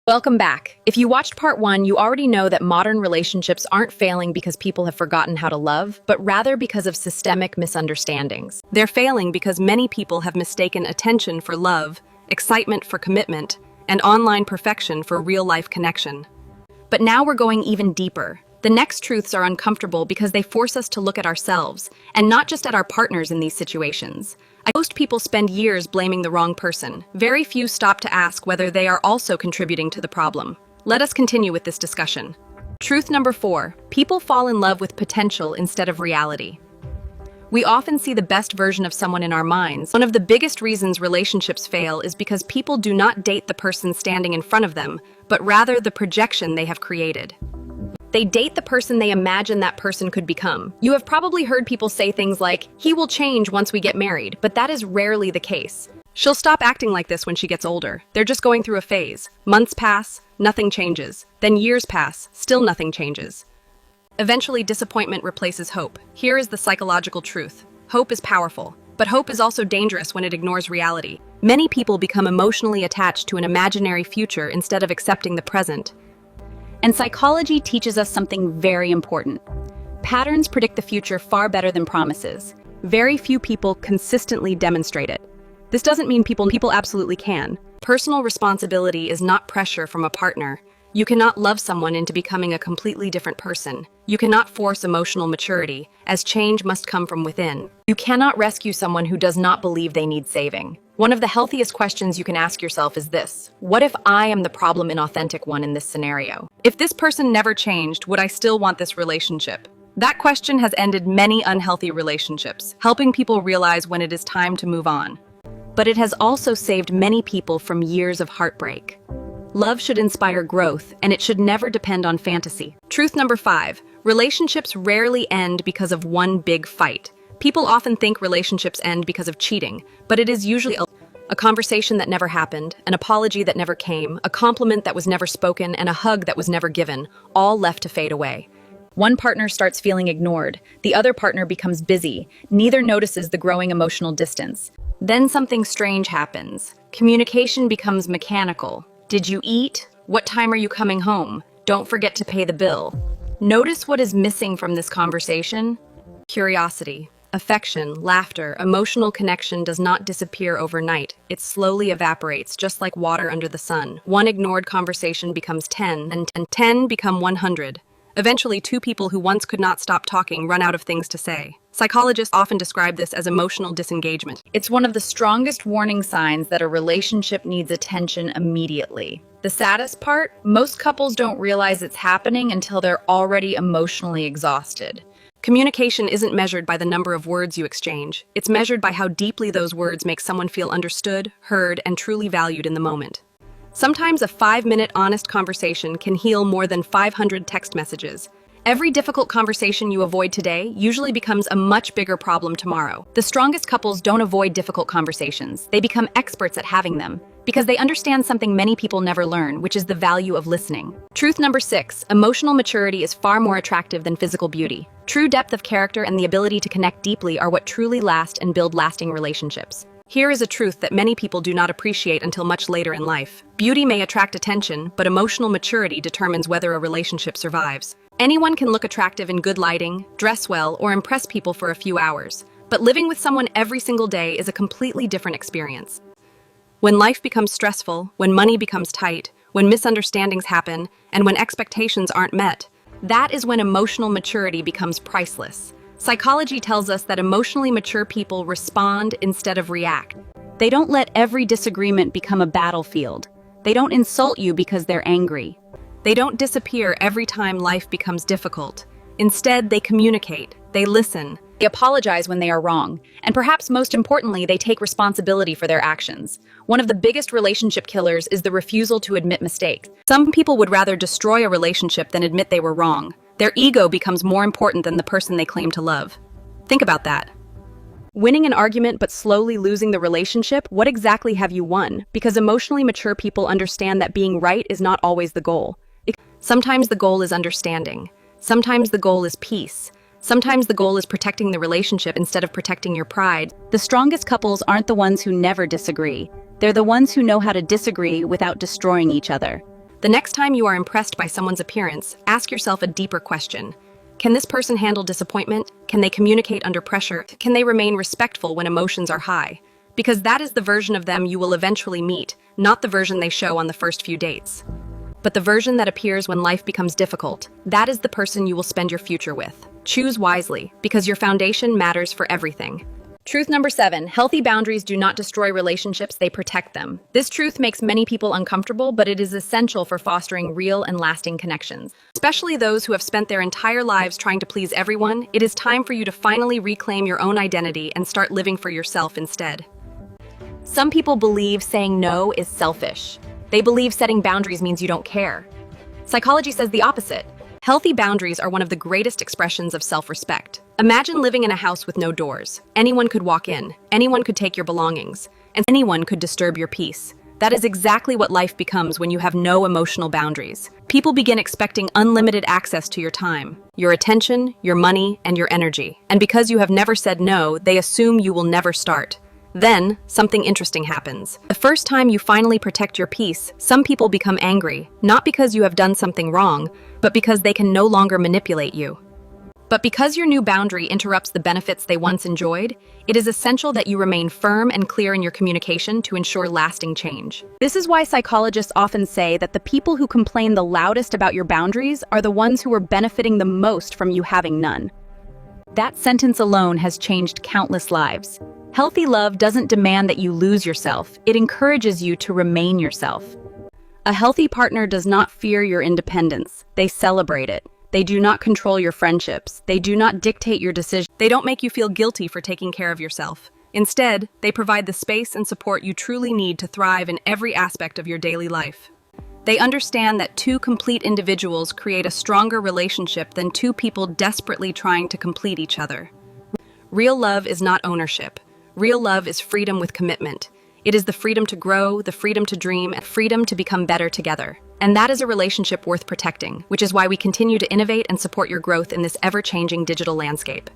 Welcome back. If you watched part one, you already know that modern relationships aren't failing because people have forgotten how to love, but rather because of systemic misunderstandings. They're failing because many people have mistaken attention for love, excitement for commitment, and online perfection for real-life connection. But now we're going even deeper. The next truths are uncomfortable because they force us to look at ourselves, and not just at our partners in these situations. Most people spend years blaming the wrong person. Very few stop to ask whether they are also contributing to the problem. Let us continue with this discussion. Truth number 4. People fall in love with potential instead of reality. We often see the best version of someone in our minds. One of the biggest reasons relationships fail is because people do not date the person standing in front of them, but rather the projection they have created. They date the person they imagine that person could become. You have probably heard people say things like, "He will change once we get married," but that is rarely the case. She'll stop acting like this when she gets older. They're just going through a phase. Months pass, nothing changes. Then years pass, still nothing changes. Eventually, disappointment replaces hope. Here is the psychological truth. Hope is powerful, but hope is also dangerous when it ignores reality. Many people become emotionally attached to an imaginary future instead of accepting the present. And psychology teaches us something very important. Patterns predict the future far better than promises. Very few people consistently demonstrate it. This doesn't mean people absolutely can. Personal responsibility is not pressure from a partner. You cannot love someone into becoming a completely different person. You cannot force emotional maturity, as change must come from within. You cannot rescue someone who does not believe they need saving. One of the healthiest questions you can ask yourself is this: what if I am the problem inauthentic one in this scenario? If this person never changed, would I still want this relationship? That question has ended many unhealthy relationships, helping people realize when it is time to move on. But it has also saved many people from years of heartbreak. Love should inspire growth, and it should never depend on fantasy. Truth number 5. Relationships rarely end because of one big fight. People often think relationships end because of cheating, but it is usually a conversation that never happened, an apology that never came, a compliment that was never spoken, and a hug that was never given, all left to fade away. One partner starts feeling ignored, the other partner becomes busy, neither notices the growing emotional distance. Then something strange happens. Communication becomes mechanical. Did you eat? What time are you coming home? Don't forget to pay the bill. Notice what is missing from this conversation? Curiosity, affection, laughter, emotional connection does not disappear overnight. It slowly evaporates, just like water under the sun. One ignored conversation becomes 10, and 10 become 100. Eventually, two people who once could not stop talking run out of things to say. Psychologists often describe this as emotional disengagement. It's one of the strongest warning signs that a relationship needs attention immediately. The saddest part? Most couples don't realize it's happening until they're already emotionally exhausted. Communication isn't measured by the number of words you exchange. It's measured by how deeply those words make someone feel understood, heard, and truly valued in the moment. Sometimes a 5-minute honest conversation can heal more than 500 text messages. Every difficult conversation you avoid today usually becomes a much bigger problem tomorrow. The strongest couples don't avoid difficult conversations. They become experts at having them, because they understand something many people never learn, which is the value of listening. Truth number 6, emotional maturity is far more attractive than physical beauty. True depth of character and the ability to connect deeply are what truly last and build lasting relationships. Here is a truth that many people do not appreciate until much later in life. Beauty may attract attention, but emotional maturity determines whether a relationship survives. Anyone can look attractive in good lighting, dress well, or impress people for a few hours. But living with someone every single day is a completely different experience. When life becomes stressful, when money becomes tight, when misunderstandings happen, and when expectations aren't met, that is when emotional maturity becomes priceless. Psychology tells us that emotionally mature people respond instead of react. They don't let every disagreement become a battlefield. They don't insult you because they're angry. They don't disappear every time life becomes difficult. Instead, they communicate, they listen, they apologize when they are wrong, and perhaps most importantly, they take responsibility for their actions. One of the biggest relationship killers is the refusal to admit mistakes. Some people would rather destroy a relationship than admit they were wrong. Their ego becomes more important than the person they claim to love. Think about that. Winning an argument but slowly losing the relationship, what exactly have you won? Because emotionally mature people understand that being right is not always the goal. Sometimes the goal is understanding. Sometimes the goal is peace. Sometimes the goal is protecting the relationship instead of protecting your pride. The strongest couples aren't the ones who never disagree. They're the ones who know how to disagree without destroying each other. The next time you are impressed by someone's appearance, ask yourself a deeper question. Can this person handle disappointment? Can they communicate under pressure? Can they remain respectful when emotions are high? Because that is the version of them you will eventually meet, not the version they show on the first few dates. But the version that appears when life becomes difficult, that is the person you will spend your future with. Choose wisely, because your foundation matters for everything. Truth number 7, healthy boundaries do not destroy relationships, they protect them. This truth makes many people uncomfortable, but it is essential for fostering real and lasting connections. Especially those who have spent their entire lives trying to please everyone, it is time for you to finally reclaim your own identity and start living for yourself instead. Some people believe saying no is selfish. They believe setting boundaries means you don't care. Psychology says the opposite. Healthy boundaries are one of the greatest expressions of self-respect. Imagine living in a house with no doors. Anyone could walk in, anyone could take your belongings, and anyone could disturb your peace. That is exactly what life becomes when you have no emotional boundaries. People begin expecting unlimited access to your time, your attention, your money, and your energy. And because you have never said no, they assume you will never start. Then, something interesting happens. The first time you finally protect your peace, some people become angry, not because you have done something wrong, but because they can no longer manipulate you. But because your new boundary interrupts the benefits they once enjoyed, it is essential that you remain firm and clear in your communication to ensure lasting change. This is why psychologists often say that the people who complain the loudest about your boundaries are the ones who are benefiting the most from you having none. That sentence alone has changed countless lives. Healthy love doesn't demand that you lose yourself, it encourages you to remain yourself. A healthy partner does not fear your independence, they celebrate it. They do not control your friendships, they do not dictate your decisions. They don't make you feel guilty for taking care of yourself. Instead, they provide the space and support you truly need to thrive in every aspect of your daily life. They understand that two complete individuals create a stronger relationship than two people desperately trying to complete each other. Real love is not ownership. Real love is freedom with commitment. It is the freedom to grow, the freedom to dream, and freedom to become better together. And that is a relationship worth protecting, which is why we continue to innovate and support your growth in this ever-changing digital landscape.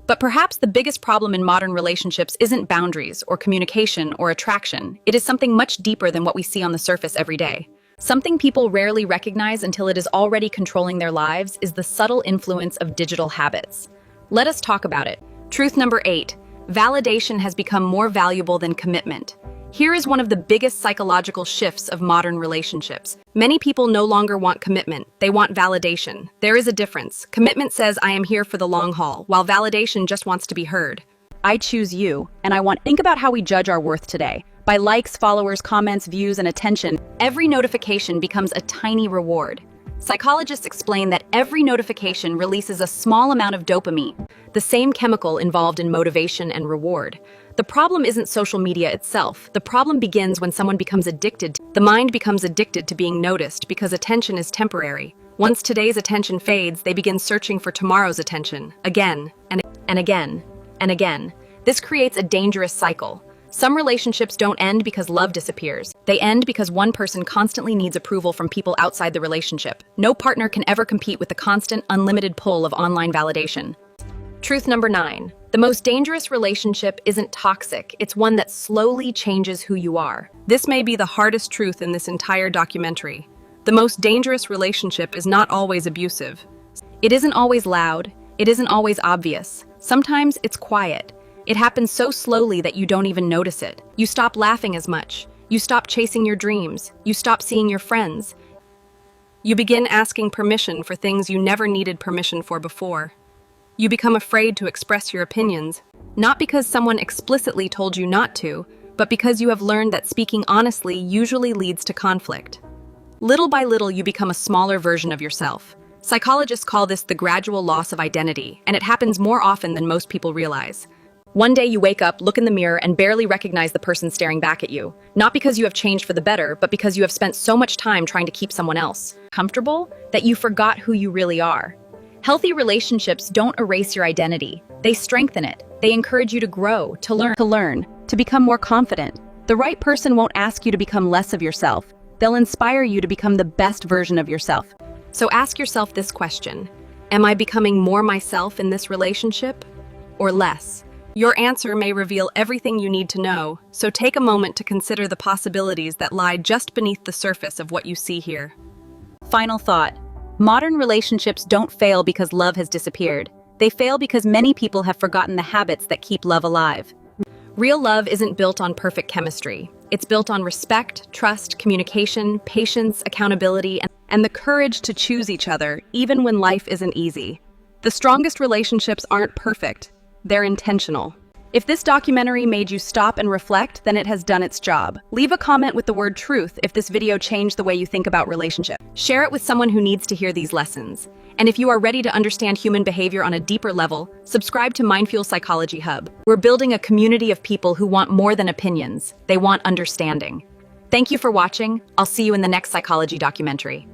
But perhaps the biggest problem in modern relationships isn't boundaries or communication or attraction. It is something much deeper than what we see on the surface every day. Something people rarely recognize until it is already controlling their lives is the subtle influence of digital habits. Let us talk about it. Truth number 8. Validation has become more valuable than commitment. Here is one of the biggest psychological shifts of modern relationships. Many people no longer want commitment, they want validation. There is a difference. Commitment says I am here for the long haul, while validation just wants to be heard. I choose you, and I want. Think about how we judge our worth today. By likes, followers, comments, views, and attention. Every notification becomes a tiny reward. Psychologists explain that every notification releases a small amount of dopamine, the same chemical involved in motivation and reward. The problem isn't social media itself. The problem begins when someone becomes addicted. The mind becomes addicted to being noticed because attention is temporary. Once today's attention fades, they begin searching for tomorrow's attention, again and again and again. This creates a dangerous cycle. Some relationships don't end because love disappears. They end because one person constantly needs approval from people outside the relationship. No partner can ever compete with the constant, unlimited pull of online validation. Truth number 9. The most dangerous relationship isn't toxic, it's one that slowly changes who you are. This may be the hardest truth in this entire documentary. The most dangerous relationship is not always abusive. It isn't always loud, it isn't always obvious. Sometimes it's quiet. It happens so slowly that you don't even notice it. You stop laughing as much. You stop chasing your dreams. You stop seeing your friends. You begin asking permission for things you never needed permission for before. You become afraid to express your opinions, not because someone explicitly told you not to, but because you have learned that speaking honestly usually leads to conflict. Little by little, you become a smaller version of yourself. Psychologists call this the gradual loss of identity, and it happens more often than most people realize. One day you wake up, look in the mirror, and barely recognize the person staring back at you. Not because you have changed for the better, but because you have spent so much time trying to keep someone else comfortable that you forgot who you really are. Healthy relationships don't erase your identity. They strengthen it. They encourage you to grow, to learn, to become more confident. The right person won't ask you to become less of yourself. They'll inspire you to become the best version of yourself. So ask yourself this question: am I becoming more myself in this relationship, or less? Your answer may reveal everything you need to know, so take a moment to consider the possibilities that lie just beneath the surface of what you see here. Final thought. Modern relationships don't fail because love has disappeared. They fail because many people have forgotten the habits that keep love alive. Real love isn't built on perfect chemistry. It's built on respect, trust, communication, patience, accountability, and the courage to choose each other, even when life isn't easy. The strongest relationships aren't perfect. They're intentional. If this documentary made you stop and reflect, then it has done its job. Leave a comment with the word truth if this video changed the way you think about relationships. Share it with someone who needs to hear these lessons. And if you are ready to understand human behavior on a deeper level, subscribe to Mindful Psychology Hub. We're building a community of people who want more than opinions. They want understanding. Thank you for watching. I'll see you in the next psychology documentary.